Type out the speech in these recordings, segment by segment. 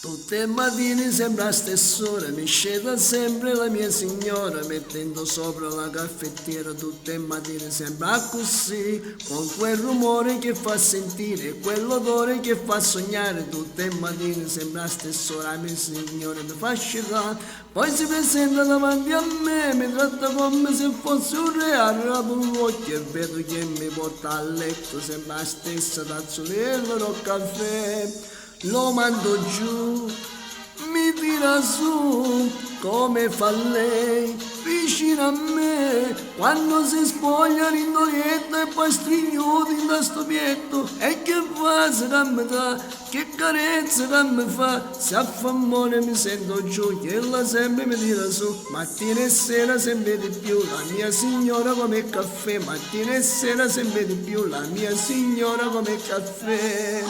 Tutte le mattine sembra la stessa ora, mi scende sempre la mia signora, mettendo sopra la caffettiera. Tutte le mattine sembra così, con quel rumore che fa sentire, quell'odore che fa sognare. Tutte le mattine sembra la stessa ora, la mia signora mi fa scendere, poi si presenta davanti a me, mi tratta come se fosse un re, apro l'occhio e vedo che mi porta a letto, sembra la stessa tazzolella del caffè. Lo mando giù, mi tira su, come fa lei, vicino a me, quando si spoglia l'indolietto e poi strignuto in da sto pietto, e che fa se mi dà, che carezza che mi fa, se a famone mi sento giù, che ella sempre mi tira su, mattina e sera sempre di più, la mia signora come caffè, mattina e sera sempre di più, la mia signora come caffè.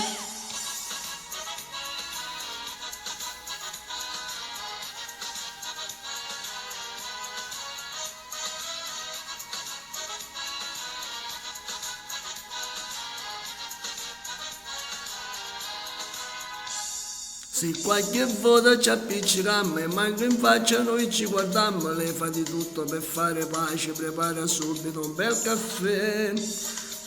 Se qualche volta ci appiccichiamo e manco in faccia noi ci guardiamo, lei fa di tutto per fare pace, prepara subito un bel caffè,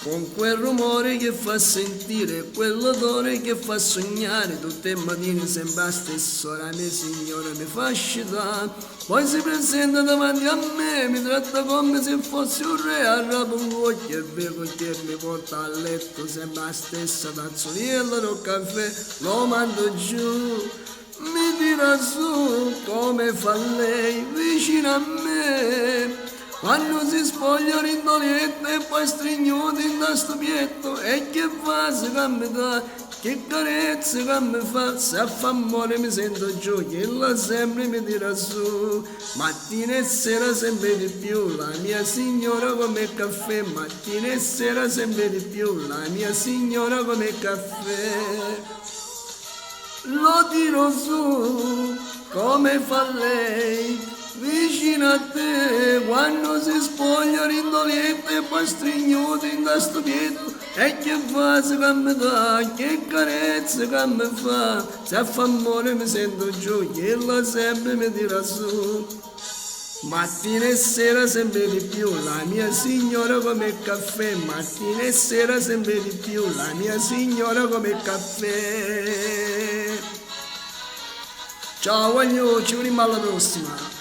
con quel rumore che fa sentire, quell'odore che fa sognare. Tutte le mattine sembra la stessa ora, mia signora mi fa scitare, poi si presenta davanti a me, mi tratta come se fosse un re, arrapo un occhio e vedo che mi porta a letto, sembra la stessa tazzolella del caffè. Lo mando giù, mi tira su, come fa lei, vicino a me, quando si spoglia l'indolietto e poi strignuto in da sto pietto, e che fa se che mi dà, che carezza che mi fa, se a fa amore mi sento giù, che ella sempre mi tira su, mattina e sera sempre di più, la mia signora come caffè, mattina e sera sempre di più, la mia signora come caffè. Lo tiro su, come fa lei, vicino a te, quando si spoglia l'indolietto e poi strignuto in da sto pietto, e che fa se che mi dà, che carezza che mi fa, se a fa amore mi sento giù, che ella sempre mi tira su, mattina e sera sempre di più, la mia signora come caffè, mattina e sera sempre di più, la mia signora come caffè. Ciao, voglio, ci vediamo alla prossima.